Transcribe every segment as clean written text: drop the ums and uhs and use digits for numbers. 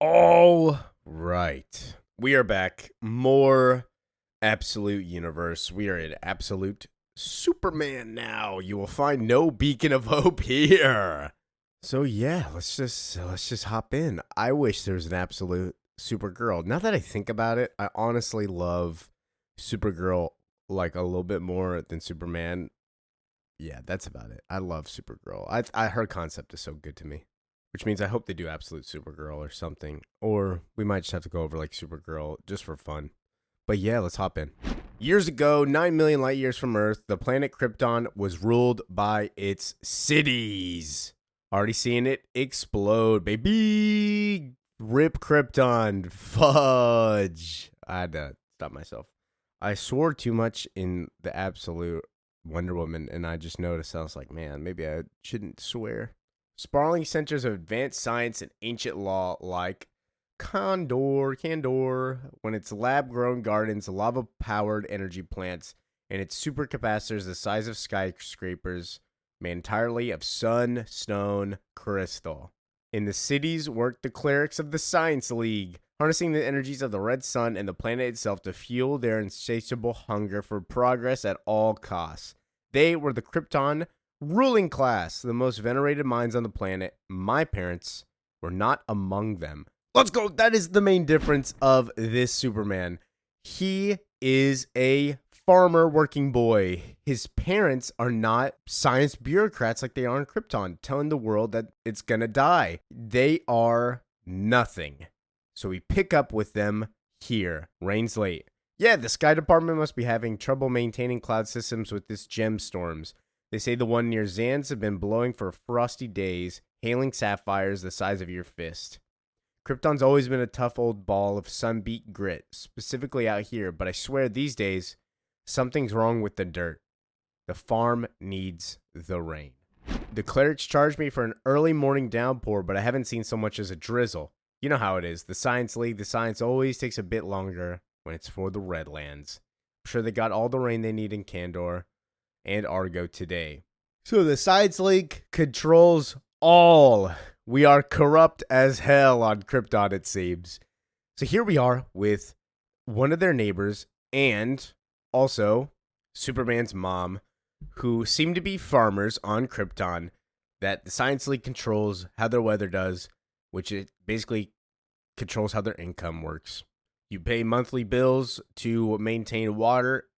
All right. We are back. More Absolute Universe. We are in Absolute Superman now. You will find no beacon of hope here. So yeah, let's just hop in. I wish there was an Absolute Supergirl. Now that I think about it, I honestly love Supergirl like a little bit more than Superman. Yeah, that's about it. I love Supergirl. Her concept is so good to me. Which means I hope they do Absolute Supergirl or something. Or we might just have to go over like Supergirl just for fun. But yeah, let's hop in. Years ago, 9 million light years from Earth, the planet Krypton was ruled by its cities. Already seeing it explode, baby. Rip Krypton. Fudge. I had to stop myself. I swore too much in the Absolute Wonder Woman, and I just noticed. I was like, man, maybe I shouldn't swear. Sprawling centers of advanced science and ancient law like Candor, when its lab-grown gardens, lava-powered energy plants, and its supercapacitors the size of skyscrapers, made entirely of sun, stone, crystal. In the cities worked the clerics of the Science League, harnessing the energies of the red sun and the planet itself to fuel their insatiable hunger for progress at all costs. They were the Krypton ruling class, the most venerated minds on the planet. My parents were not among them. Let's go. That is the main difference of this Superman. He is a farmer working boy. His parents are not science bureaucrats like they are on Krypton, telling the world that it's gonna die. They are nothing. So we pick up with them here. Rains late. Yeah, the Sky Department must be having trouble maintaining cloud systems with this gemstorms. They say the one near Zans have been blowing for frosty days, hailing sapphires the size of your fist. Krypton's always been a tough old ball of sun-beat grit, specifically out here, but I swear these days, something's wrong with the dirt. The farm needs the rain. The clerics charged me for an early morning downpour, but I haven't seen so much as a drizzle. You know how it is. The Science League, the science always takes a bit longer when it's for the Redlands. I'm sure they got all the rain they need in Candor and Argo today. So the Science League controls all. We are corrupt as hell on Krypton, it seems. So here we are with one of their neighbors and also Superman's mom, who seem to be farmers on Krypton, that the Science League controls how their weather does, which it basically controls how their income works. You pay monthly bills to maintain water.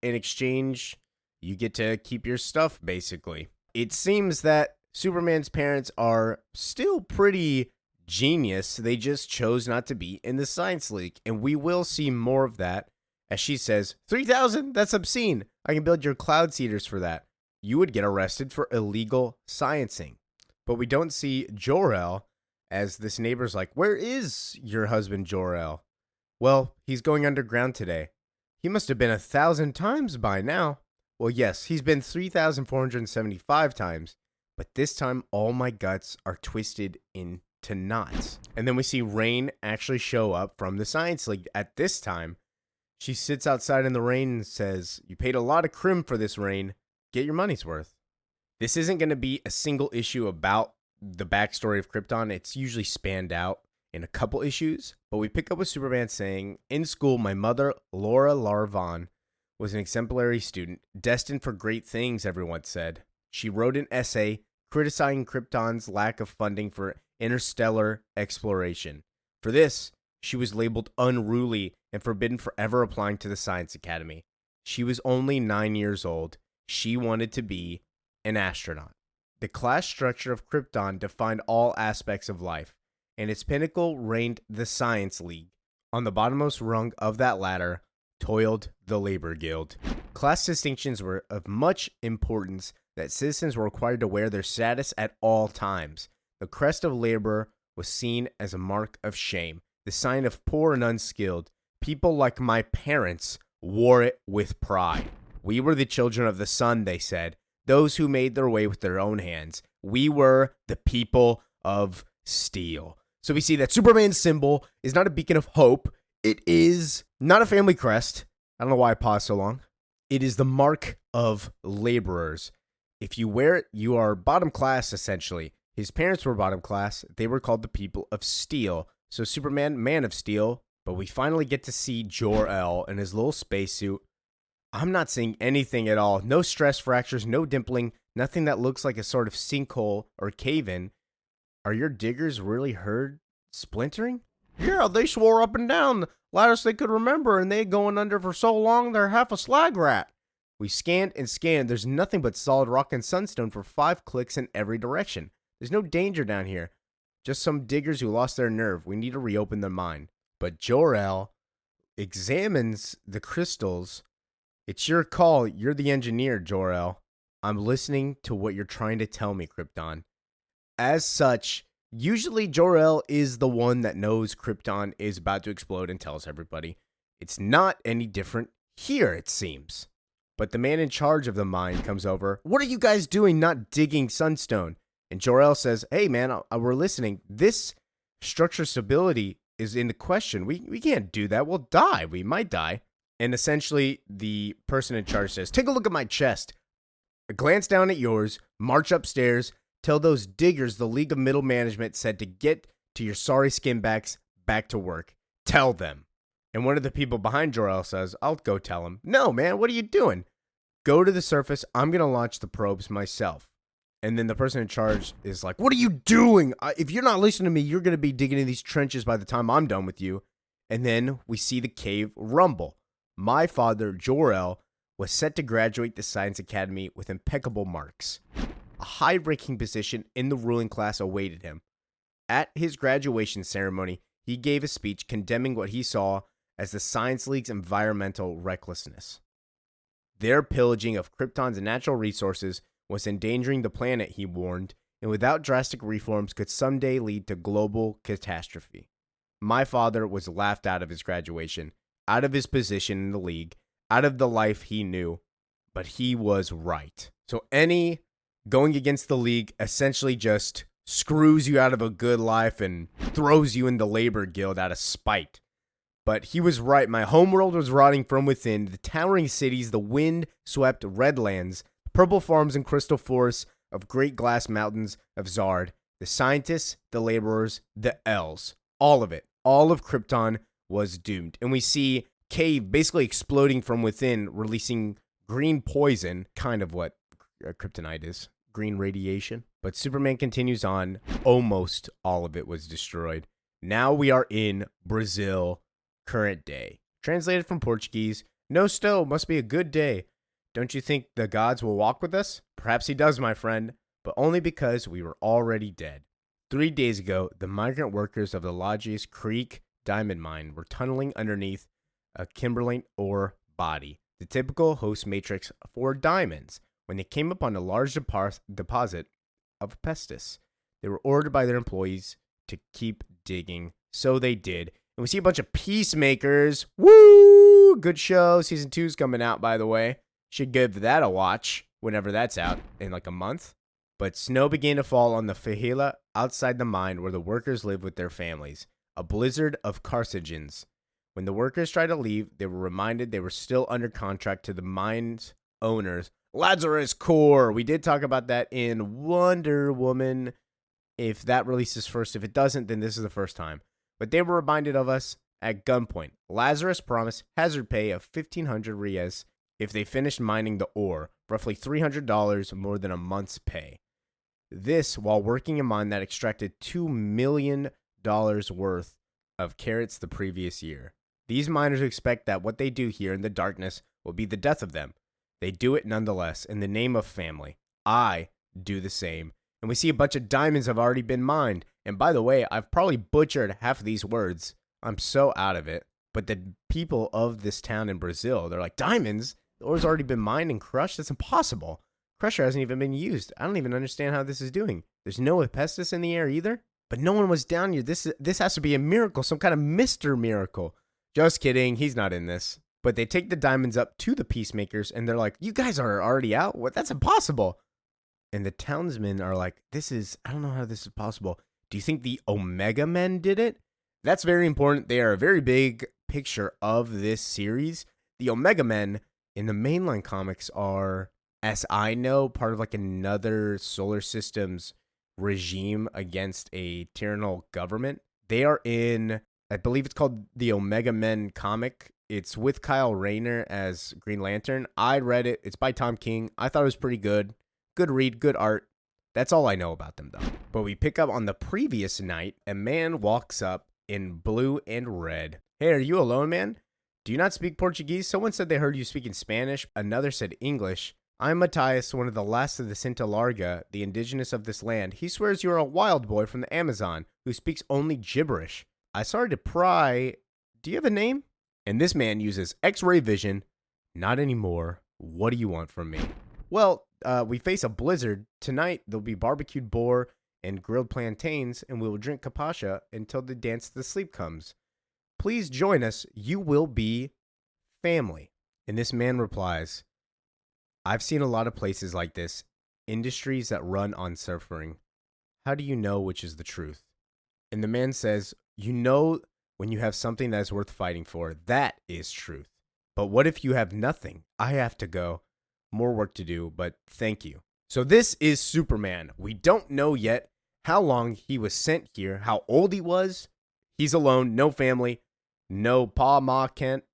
In exchange, you get to keep your stuff, basically. It seems that Superman's parents are still pretty genius. They just chose not to be in the Science League. And we will see more of that. As she says, 3,000? That's obscene. I can build your cloud seeders for that. You would get arrested for illegal sciencing. But we don't see Jor-El, as this neighbor's like, where is your husband Jor-El? Well, he's going underground today. He must have been 1,000 times by now. Well, yes, he's been 3,475 times. But this time, all my guts are twisted into knots. And then we see Rain actually show up from the Science League. At this time, she sits outside in the rain and says, you paid a lot of crim for this, Rain. Get your money's worth. This isn't going to be a single issue about the backstory of Krypton. It's usually spanned out in a couple issues. But we pick up with Superman saying, in school, my mother, Laura Larvon, was an exemplary student, destined for great things, everyone said. She wrote an essay criticizing Krypton's lack of funding for interstellar exploration. For this, she was labeled unruly and forbidden forever applying to the Science Academy. She was only 9 years old. She wanted to be an astronaut. The class structure of Krypton defined all aspects of life, and its pinnacle reigned the Science League. On the bottommost rung of that ladder toiled the Labor Guild. Class distinctions were of much importance that citizens were required to wear their status at all times. The crest of labor was seen as a mark of shame, the sign of poor and unskilled. People like my parents wore it with pride. We were the children of the sun, they said, those who made their way with their own hands. We were the people of steel. So we see that Superman's symbol is not a beacon of hope. It is not a family crest. I don't know why I paused so long. It is the mark of laborers. If you wear it, you are bottom class, essentially. His parents were bottom class. They were called the people of steel. So Superman, Man of Steel, but we finally get to see Jor-El in his little spacesuit. I'm not seeing anything at all. No stress fractures, no dimpling, nothing that looks like a sort of sinkhole or cave-in. Are your diggers really heard splintering? Yeah, they swore up and down. Loudest they could remember, and they going under for so long they're half a slag rat. We scanned and scanned. There's nothing but solid rock and sunstone for 5 clicks in every direction. There's no danger down here. Just some diggers who lost their nerve. We need to reopen their mine. But Jor-El examines the crystals. It's your call. You're the engineer, Jor-El. I'm listening to what you're trying to tell me, Krypton. As such, usually Jor-El is the one that knows Krypton is about to explode and tells everybody. It's not any different here, it seems. But the man in charge of the mine comes over. What are you guys doing not digging sunstone? And Jor-El says, hey man, we're listening. This structure stability is in the question. We can't do that. We'll die. We might die. And essentially, the person in charge says, take a look at my chest. Glance down at yours. March upstairs. Tell those diggers the League of Middle Management said to get to your sorry skinbacks back to work. Tell them. And one of the people behind Jor-El says, I'll go tell him. No, man, what are you doing? Go to the surface. I'm going to launch the probes myself. And then the person in charge is like, what are you doing? If you're not listening to me, you're going to be digging in these trenches by the time I'm done with you. And then we see the cave rumble. My father, Jor-El, was set to graduate the Science Academy with impeccable marks. A high-ranking position in the ruling class awaited him. At his graduation ceremony, he gave a speech condemning what he saw as the Science League's environmental recklessness. Their pillaging of Krypton's natural resources was endangering the planet, he warned, and without drastic reforms could someday lead to global catastrophe. My father was laughed out of his graduation, out of his position in the league, out of the life he knew, but he was right. So any going against the league essentially just screws you out of a good life and throws you in the labor guild out of spite. But he was right. My homeworld was rotting from within. The towering cities, the wind-swept redlands, purple farms and crystal forests of great glass mountains of Zard, the scientists, the laborers, the elves, all of it, all of Krypton was doomed. And we see Cave basically exploding from within, releasing green poison, kind of what kryptonite is, green radiation. But Superman continues on. Almost all of it was destroyed. Now we are in Brazil, current day. Translated from Portuguese, no stow, must be a good day. Don't you think the gods will walk with us? Perhaps he does, my friend, but only because we were already dead. 3 days ago, the migrant workers of the Lajes Creek diamond mine were tunneling underneath a kimberlite ore body, the typical host matrix for diamonds, when they came upon a large deposit of pestis. They were ordered by their employees to keep digging, so they did. And we see a bunch of peacemakers. Woo! Good show. Season 2's coming out, by the way. Should give that a watch whenever that's out, in like a month. But snow began to fall on the Fahila outside the mine where the workers live with their families. A blizzard of carcinogens. When the workers tried to leave, they were reminded they were still under contract to the mine's owners, Lazarus Corp. We did talk about that in Wonder Woman. If that releases first, if it doesn't, then this is the first time. But they were reminded of us at gunpoint. Lazarus promised hazard pay of 1,500 Rias if they finished mining the ore, roughly $300 more than a month's pay. This while working a mine that extracted $2 million worth of carats the previous year. These miners expect that what they do here in the darkness will be the death of them. They do it nonetheless in the name of family. I do the same. And we see a bunch of diamonds have already been mined. And by the way, I've probably butchered half of these words. I'm so out of it. But the people of this town in Brazil, they're like, diamonds? The ore's already been mined and crushed? That's impossible. Crusher hasn't even been used. I don't even understand how this is doing. There's no asbestos in the air either. But no one was down here. This has to be a miracle, some kind of Mr. Miracle. Just kidding. He's not in this. But they take the diamonds up to the peacemakers, and they're like, you guys are already out? What? That's impossible. And the townsmen are like, I don't know how this is possible. Do you think the Omega Men did it? That's very important. They are a very big picture of this series. The Omega Men in the mainline comics are, as I know, part of like another solar system's regime against a tyrannical government. They are in, I believe it's called the Omega Men comic. It's with Kyle Rayner as Green Lantern. I read it. It's by Tom King. I thought it was pretty good. Good read, good art. That's all I know about them, though. But we pick up on the previous night. A man walks up in blue and red. Hey, are you alone, man? Do you not speak Portuguese? Someone said they heard you speaking Spanish. Another said English. I'm Matthias, one of the last of the Cinta Larga, the indigenous of this land. He swears you are a wild boy from the Amazon who speaks only gibberish. I started to pry. Do you have a name? And this man uses X-ray vision. Not anymore. What do you want from me? Well, we face a blizzard. Tonight, there'll be barbecued boar and grilled plantains, and we will drink capasha until the dance to sleep comes. Please join us. You will be family. And this man replies, I've seen a lot of places like this, industries that run on suffering. How do you know which is the truth? And the man says, you know when you have something that is worth fighting for, that is truth. But what if you have nothing? I have to go. More work to do, but thank you. So this is Superman. We don't know yet how long he was sent here, how old he was. He's alone, no family, no Pa, Ma, Kent.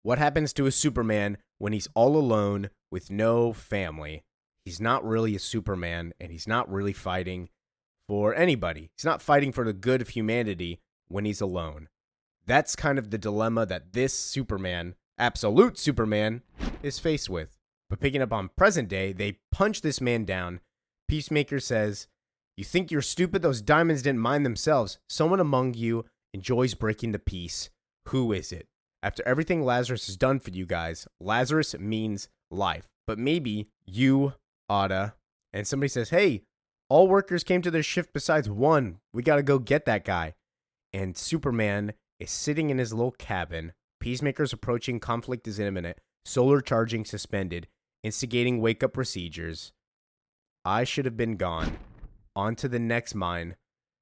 What happens to a Superman when he's all alone with no family? He's not really a Superman, and he's not really fighting for anybody. He's not fighting for the good of humanity when he's alone. That's kind of the dilemma that this Superman, absolute Superman, is faced with. But picking up on present day, they punch this man down. Peacemaker says, you think you're stupid? Those diamonds didn't mind themselves. Someone among you enjoys breaking the peace. Who is it? After everything Lazarus has done for you guys, Lazarus means life. But maybe you oughta. And somebody says, hey, all workers came to their shift besides one. We gotta go get that guy. And Superman is sitting in his little cabin. Peacemaker's approaching. Conflict is imminent. Solar charging suspended. Instigating wake-up procedures. I should have been gone. On to the next mine.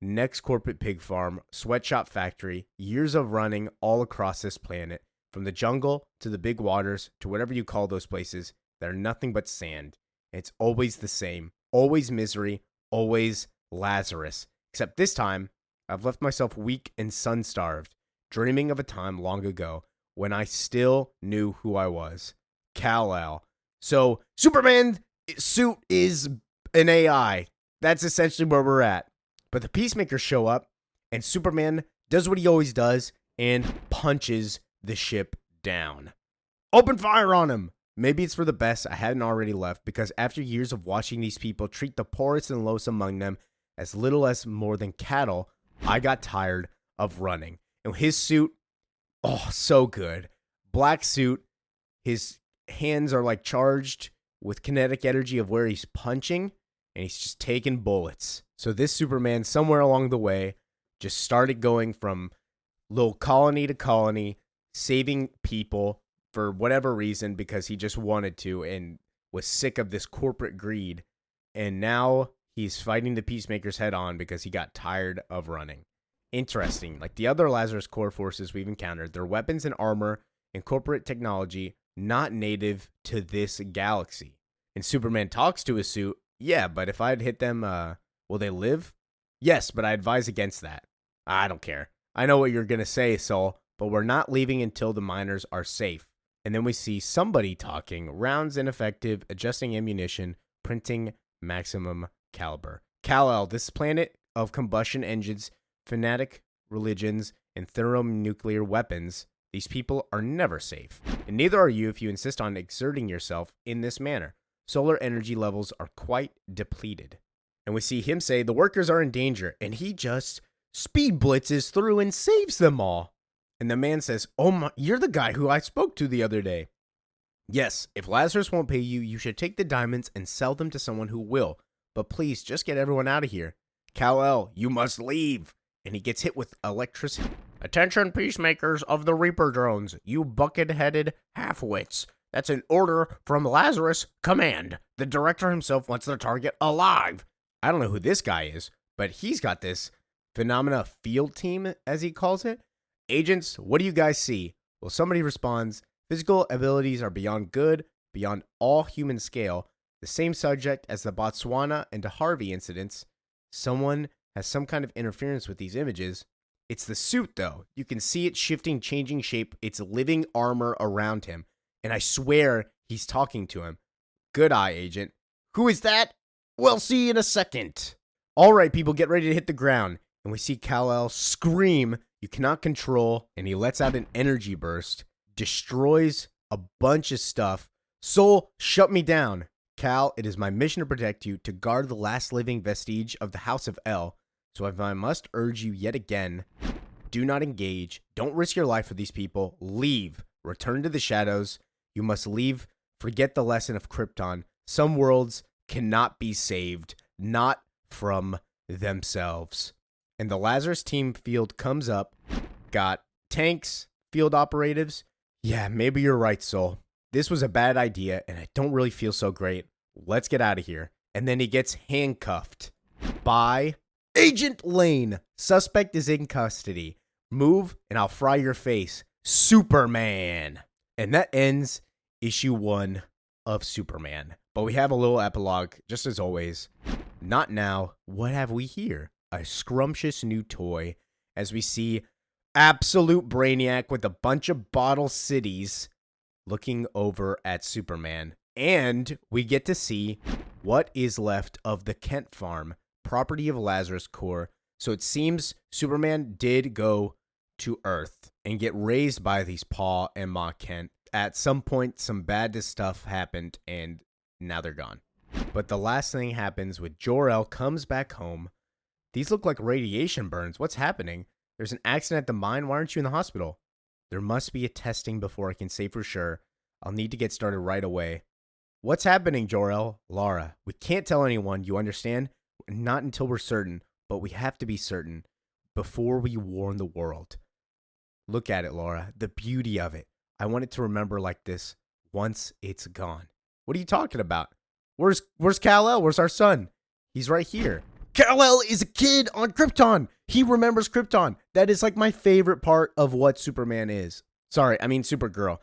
Next corporate pig farm. Sweatshop factory. Years of running all across this planet. From the jungle to the big waters to whatever you call those places that are nothing but sand. It's always the same. Always misery. Always Lazarus. Except this time, I've left myself weak and sun-starved, dreaming of a time long ago when I still knew who I was. Kal-El. So, Superman's suit is an AI. That's essentially where we're at. But the Peacemakers show up, and Superman does what he always does and punches the ship down. Open fire on him! Maybe it's for the best I hadn't already left, because after years of watching these people treat the poorest and lowest among them as little as more than cattle, I got tired of running. And his suit, oh, so good. Black suit, his hands are like charged with kinetic energy of where he's punching, and he's just taking bullets. So this Superman, somewhere along the way, just started going from little colony to colony, saving people for whatever reason because he just wanted to and was sick of this corporate greed. And now he's fighting the Peacemakers head on because he got tired of running. Interesting. Like the other Lazarus Corps forces we've encountered, their weapons and armor and corporate technology not native to this galaxy. And Superman talks to his suit. Yeah, but if I'd hit them, will they live? Yes, but I advise against that. I don't care. I know what you're going to say, Sol, but we're not leaving until the miners are safe. And then we see somebody talking, rounds ineffective, adjusting ammunition, printing maximum caliber. Kal-El, this planet of combustion engines, fanatic religions, and thermonuclear weapons, these people are never safe. And neither are you if you insist on exerting yourself in this manner. Solar energy levels are quite depleted. And we see him say the workers are in danger, and he just speed blitzes through and saves them all. And the man says, oh my, you're the guy who I spoke to the other day. Yes, if Lazarus won't pay you, you should take the diamonds and sell them to someone who will. But please, just get everyone out of here. Kal-El, you must leave. And he gets hit with electricity. Attention, Peacemakers of the Reaper drones, you bucket-headed half-wits. That's an order from Lazarus Command. The director himself wants the target alive. I don't know who this guy is, but he's got this phenomena field team, as he calls it. Agents, what do you guys see? Well, somebody responds, physical abilities are beyond good, beyond all human scale. The same subject as the Botswana and Harvey incidents. Someone has some kind of interference with these images. It's the suit, though. You can see it shifting, changing shape. It's living armor around him. And I swear he's talking to him. Good eye, Agent. Who is that? We'll see in a second. All right, people, get ready to hit the ground. And we see Kal-El scream, you cannot control, and he lets out an energy burst, destroys a bunch of stuff. Soul, shut me down. Cal, it is my mission to protect you, to guard the last living vestige of the House of El. So if I must urge you yet again, do not engage. Don't risk your life for these people. Leave. Return to the shadows. You must leave. Forget the lesson of Krypton. Some worlds cannot be saved, not from themselves. And the Lazarus team field comes up. Got tanks, field operatives. Yeah, maybe you're right, Soul. This was a bad idea, and I don't really feel so great. Let's get out of here. And then he gets handcuffed by Agent Lane. Suspect is in custody. Move, and I'll fry your face. Superman. And that ends issue 1 of Superman. But we have a little epilogue, just as always. Not now. What have we here? A scrumptious new toy. As we see Absolute Brainiac with a bunch of bottle cities looking over at Superman. And we get to see what is left of the Kent farm, property of Lazarus Corps. So it seems Superman did go to Earth and get raised by these Pa and Ma Kent. At some point, some bad stuff happened, and now they're gone. But the last thing happens when Jor-El comes back home. These look like radiation burns. What's happening? There's an accident at the mine. Why aren't you in the hospital? There must be a testing before I can say for sure. I'll need to get started right away. What's happening, Jor-El? Lara, we can't tell anyone, you understand? Not until we're certain, but we have to be certain before we warn the world. Look at it, Lara. The beauty of it. I want it to remember like this once it's gone. What are you talking about? Where's Kal-El? Where's our son? He's right here. Kal-El is a kid on Krypton. He remembers Krypton. That is like my favorite part of what Superman is. Sorry, I mean Supergirl.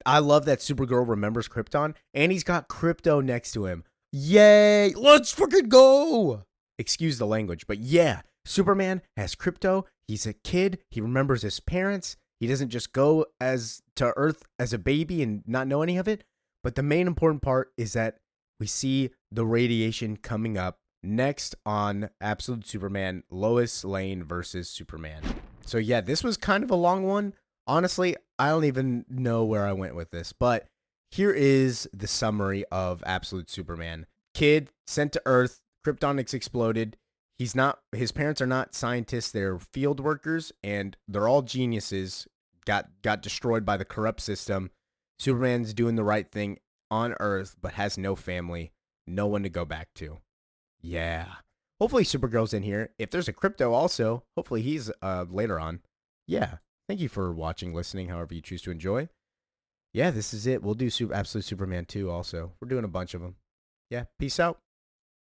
I love that Supergirl remembers Krypton, and he's got Krypto next to him. Yay! Let's freaking go! Excuse the language, but yeah, Superman has Krypto. He's a kid. He remembers his parents. He doesn't just go to Earth as a baby and not know any of it. But the main important part is that we see the radiation coming up next on Absolute Superman, Lois Lane versus Superman. So yeah, this was kind of a long one. Honestly, I don't even know where I went with this, but here is the summary of Absolute Superman. Kid sent to Earth, Kryptonics exploded. His parents are not scientists, they're field workers, and they're all geniuses. Got destroyed by the corrupt system. Superman's doing the right thing on Earth, but has no family, no one to go back to. Yeah. Hopefully Supergirl's in here. If there's a Krypto also, hopefully he's later on. Yeah. Thank you for watching, listening, however you choose to enjoy. Yeah, this is it. We'll do Absolute Superman 2 also. We're doing a bunch of them. Yeah, peace out.